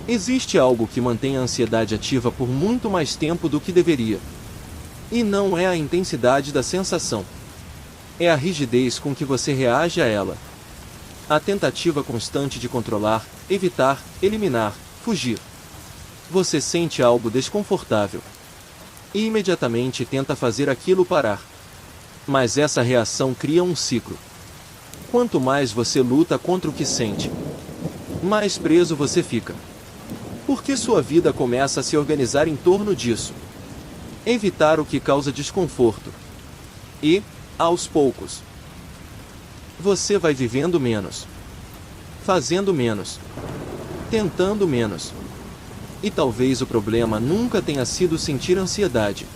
Existe algo que mantém a ansiedade ativa por muito mais tempo do que deveria. E não é a intensidade da sensação. É a rigidez com que você reage a ela. A tentativa constante de controlar, evitar, eliminar, fugir. Você sente algo desconfortável. E imediatamente tenta fazer aquilo parar. Mas essa reação cria um ciclo. Quanto mais você luta contra o que sente, mais preso você fica. Porque sua vida começa a se organizar em torno disso. Evitar o que causa desconforto. E, aos poucos, você vai vivendo menos, fazendo menos, tentando menos. E talvez o problema nunca tenha sido sentir ansiedade.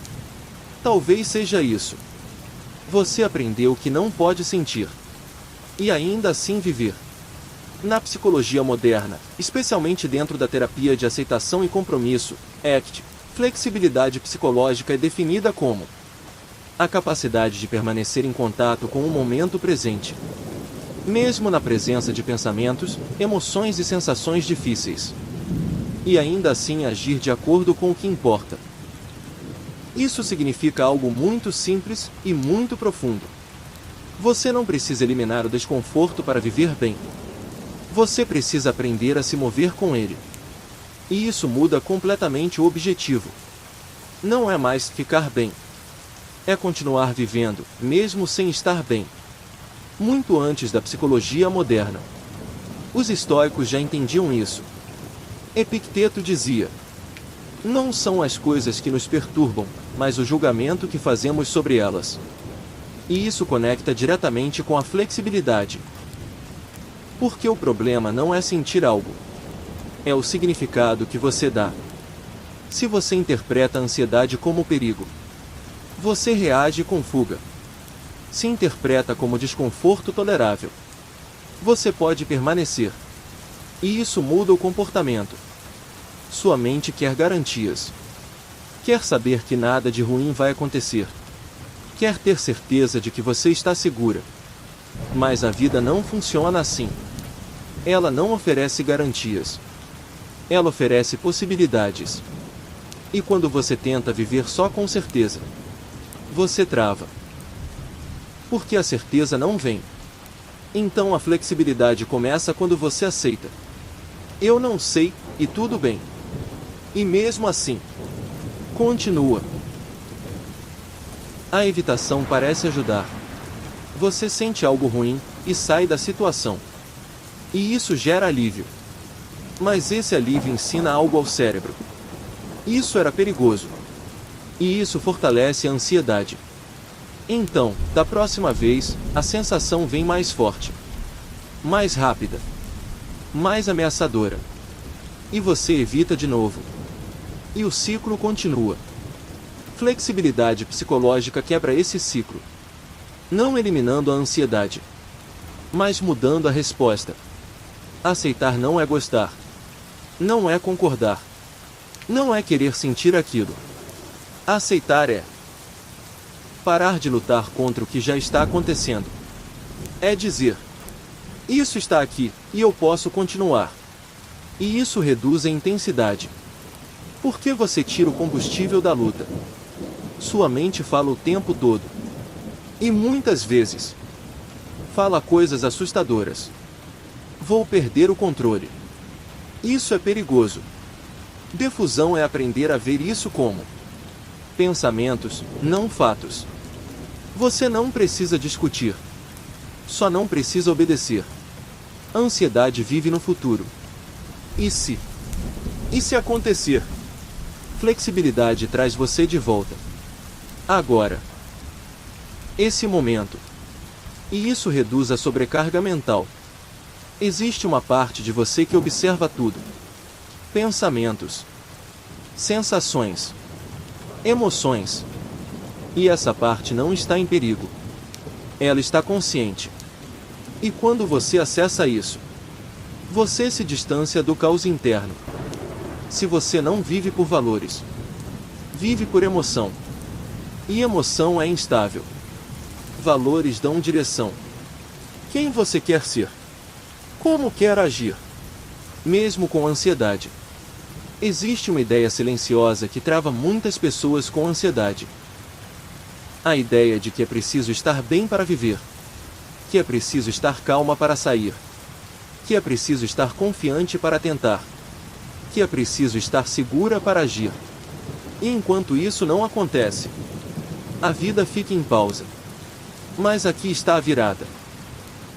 Talvez seja isso. Você aprendeu que não pode sentir. E ainda assim viver. Na psicologia moderna, especialmente dentro da terapia de aceitação e compromisso, ACT, flexibilidade psicológica é definida como a capacidade de permanecer em contato com o momento presente, mesmo na presença de pensamentos, emoções e sensações difíceis, e ainda assim agir de acordo com o que importa. Isso significa algo muito simples e muito profundo. Você não precisa eliminar o desconforto para viver bem. Você precisa aprender a se mover com ele. E isso muda completamente o objetivo. Não é mais ficar bem. É continuar vivendo, mesmo sem estar bem. Muito antes da psicologia moderna, os estoicos já entendiam isso. Epicteto dizia: não são as coisas que nos perturbam, mas o julgamento que fazemos sobre elas. E isso conecta diretamente com a flexibilidade. Porque o problema não é sentir algo. É o significado que você dá. Se você interpreta a ansiedade como perigo, você reage com fuga. Se interpreta como desconforto tolerável, você pode permanecer. E isso muda o comportamento. Sua mente quer garantias. Quer saber que nada de ruim vai acontecer. Quer ter certeza de que você está segura. Mas a vida não funciona assim. Ela não oferece garantias. Ela oferece possibilidades. E quando você tenta viver só com certeza, você trava. Porque a certeza não vem. Então a flexibilidade começa quando você aceita. Eu não sei, e tudo bem. E mesmo assim, continua. A evitação parece ajudar. Você sente algo ruim, e sai da situação. E isso gera alívio. Mas esse alívio ensina algo ao cérebro. Isso era perigoso. E isso fortalece a ansiedade. Então, da próxima vez, a sensação vem mais forte, mais rápida, mais ameaçadora. E você evita de novo. E o ciclo continua. Flexibilidade psicológica quebra esse ciclo. Não eliminando a ansiedade, mas mudando a resposta. Aceitar não é gostar. Não é concordar. Não é querer sentir aquilo. Aceitar é parar de lutar contra o que já está acontecendo. É dizer: isso está aqui, e eu posso continuar. E isso reduz a intensidade. Porque você tira o combustível da luta. Sua mente fala o tempo todo. E muitas vezes fala coisas assustadoras. Vou perder o controle. Isso é perigoso. Defusão é aprender a ver isso como pensamentos, não fatos. Você não precisa discutir. Só não precisa obedecer. A ansiedade vive no futuro. E se? E se acontecer? Flexibilidade traz você de volta. Agora. Esse momento. E isso reduz a sobrecarga mental. Existe uma parte de você que observa tudo. Pensamentos, sensações, emoções. E essa parte não está em perigo. Ela está consciente. E quando você acessa isso, você se distancia do caos interno. Se você não vive por valores, vive por emoção. E emoção é instável. Valores dão direção. Quem você quer ser? Como quer agir? Mesmo com ansiedade. Existe uma ideia silenciosa que trava muitas pessoas com ansiedade. A ideia de que é preciso estar bem para viver, que é preciso estar calma para sair, que é preciso estar confiante para tentar, que é preciso estar segura para agir. E enquanto isso não acontece, a vida fica em pausa. Mas aqui está a virada.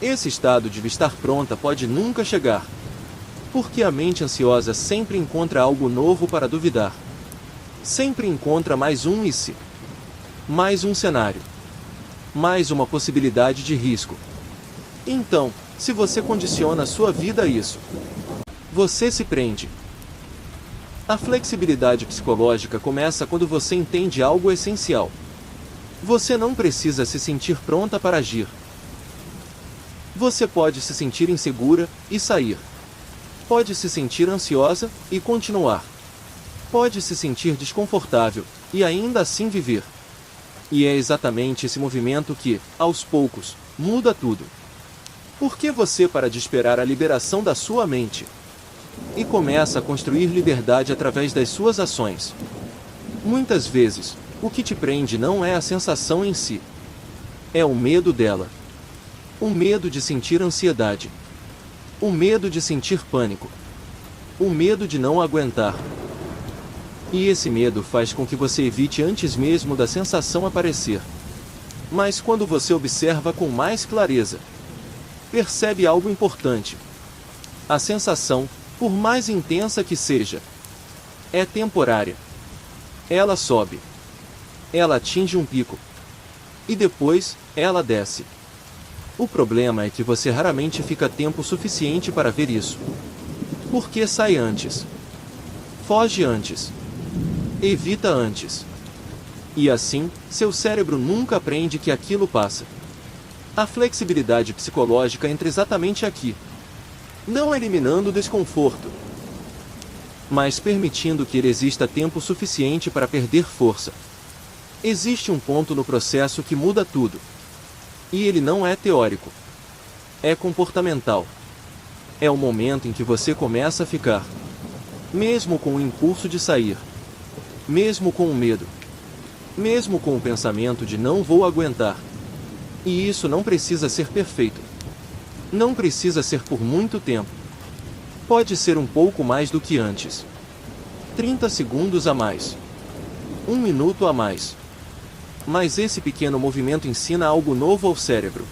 Esse estado de estar pronta pode nunca chegar, porque a mente ansiosa sempre encontra algo novo para duvidar. Sempre encontra mais um e se, mais um cenário, mais uma possibilidade de risco. Então, se você condiciona a sua vida a isso, você se prende. A flexibilidade psicológica começa quando você entende algo essencial. Você não precisa se sentir pronta para agir. Você pode se sentir insegura e sair. Pode se sentir ansiosa e continuar. Pode se sentir desconfortável e ainda assim viver. E é exatamente esse movimento que, aos poucos, muda tudo. Por que você para de esperar a liberação da sua mente? E começa a construir liberdade através das suas ações. Muitas vezes, o que te prende não é a sensação em si. É o medo dela. O medo de sentir ansiedade. O medo de sentir pânico. O medo de não aguentar. E esse medo faz com que você evite antes mesmo da sensação aparecer. Mas quando você observa com mais clareza, percebe algo importante. A sensação, por mais intensa que seja, é temporária. Ela sobe. Ela atinge um pico. E depois, ela desce. O problema é que você raramente fica tempo suficiente para ver isso. Porque sai antes. Foge antes. Evita antes. E assim, seu cérebro nunca aprende que aquilo passa. A flexibilidade psicológica entra exatamente aqui. Não eliminando o desconforto, mas permitindo que ele exista tempo suficiente para perder força. Existe um ponto no processo que muda tudo. E ele não é teórico. É comportamental. É o momento em que você começa a ficar, mesmo com o impulso de sair, mesmo com o medo, mesmo com o pensamento de não vou aguentar. E isso não precisa ser perfeito. Não precisa ser por muito tempo. Pode ser um pouco mais do que antes. 30 segundos a mais. 1 minuto a mais. Mas esse pequeno movimento ensina algo novo ao cérebro.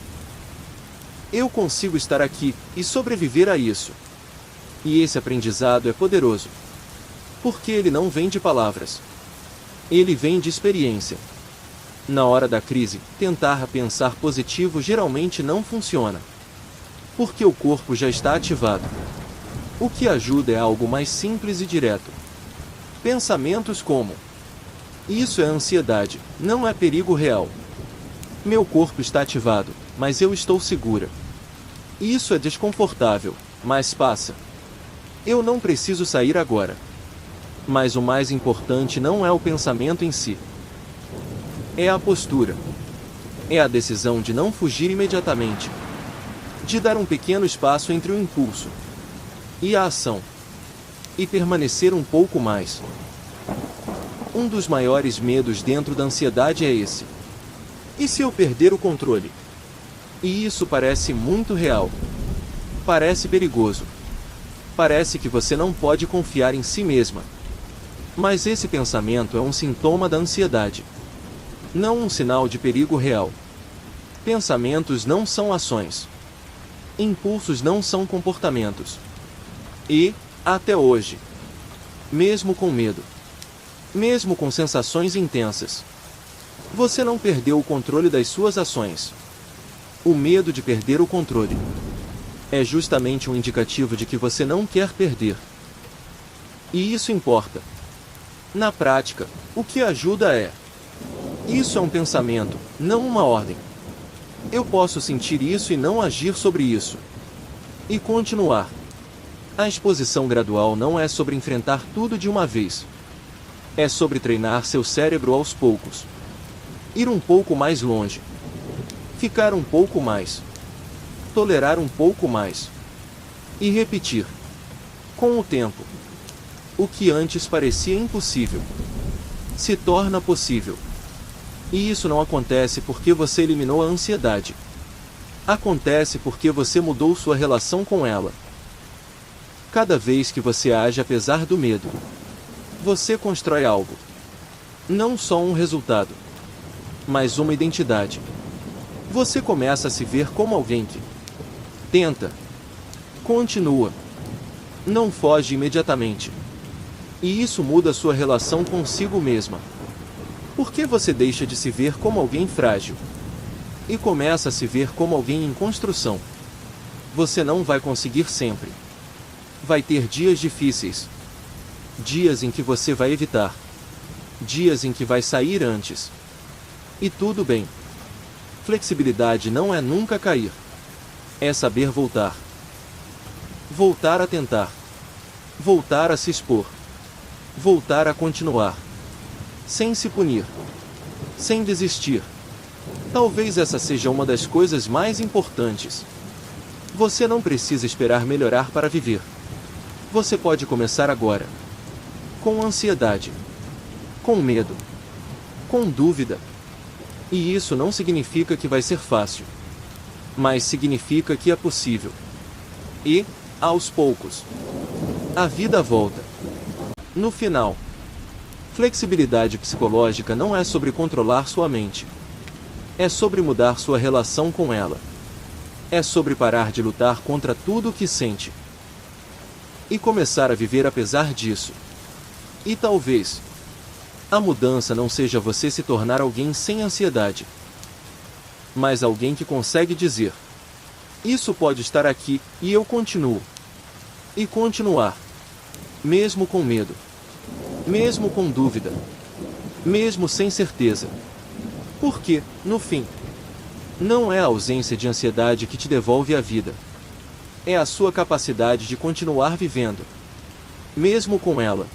Eu consigo estar aqui e sobreviver a isso. E esse aprendizado é poderoso. Porque ele não vem de palavras. Ele vem de experiência. Na hora da crise, tentar pensar positivo geralmente não funciona. Porque o corpo já está ativado. O que ajuda é algo mais simples e direto. Pensamentos como: isso é ansiedade, não é perigo real. Meu corpo está ativado, mas eu estou segura. Isso é desconfortável, mas passa. Eu não preciso sair agora. Mas o mais importante não é o pensamento em si. É a postura. É a decisão de não fugir imediatamente. De dar um pequeno espaço entre o impulso e a ação. E permanecer um pouco mais. Um dos maiores medos dentro da ansiedade é esse. E se eu perder o controle? E isso parece muito real. Parece perigoso. Parece que você não pode confiar em si mesma. Mas esse pensamento é um sintoma da ansiedade. Não um sinal de perigo real. Pensamentos não são ações. Impulsos não são comportamentos. E, até hoje, mesmo com medo, mesmo com sensações intensas, você não perdeu o controle das suas ações. O medo de perder o controle é justamente um indicativo de que você não quer perder. E isso importa. Na prática, o que ajuda é: isso é um pensamento, não uma ordem. Eu posso sentir isso e não agir sobre isso. E continuar. A exposição gradual não é sobre enfrentar tudo de uma vez. É sobre treinar seu cérebro aos poucos. Ir um pouco mais longe. Ficar um pouco mais. Tolerar um pouco mais. E repetir. Com o tempo. O que antes parecia impossível se torna possível. E isso não acontece porque você eliminou a ansiedade. Acontece porque você mudou sua relação com ela. Cada vez que você age apesar do medo, você constrói algo. Não só um resultado, mas uma identidade. Você começa a se ver como alguém que tenta, continua, não foge imediatamente. E isso muda sua relação consigo mesma. Por que você deixa de se ver como alguém frágil e começa a se ver como alguém em construção? Você não vai conseguir sempre. Vai ter dias difíceis. Dias em que você vai evitar. Dias em que vai sair antes. E tudo bem. Flexibilidade não é nunca cair. É saber voltar. Voltar a tentar. Voltar a se expor. Voltar a continuar. Sem se punir. Sem desistir. Talvez essa seja uma das coisas mais importantes. Você não precisa esperar melhorar para viver. Você pode começar agora. Com ansiedade. Com medo. Com dúvida. E isso não significa que vai ser fácil. Mas significa que é possível. E, aos poucos, a vida volta. No final, flexibilidade psicológica não é sobre controlar sua mente. É sobre mudar sua relação com ela. É sobre parar de lutar contra tudo o que sente. E começar a viver apesar disso. E talvez a mudança não seja você se tornar alguém sem ansiedade, mas alguém que consegue dizer: isso pode estar aqui, e eu continuo. E continuar. Mesmo com medo. Mesmo com dúvida. Mesmo sem certeza. Porque, no fim, não é a ausência de ansiedade que te devolve a vida. É a sua capacidade de continuar vivendo. Mesmo com ela.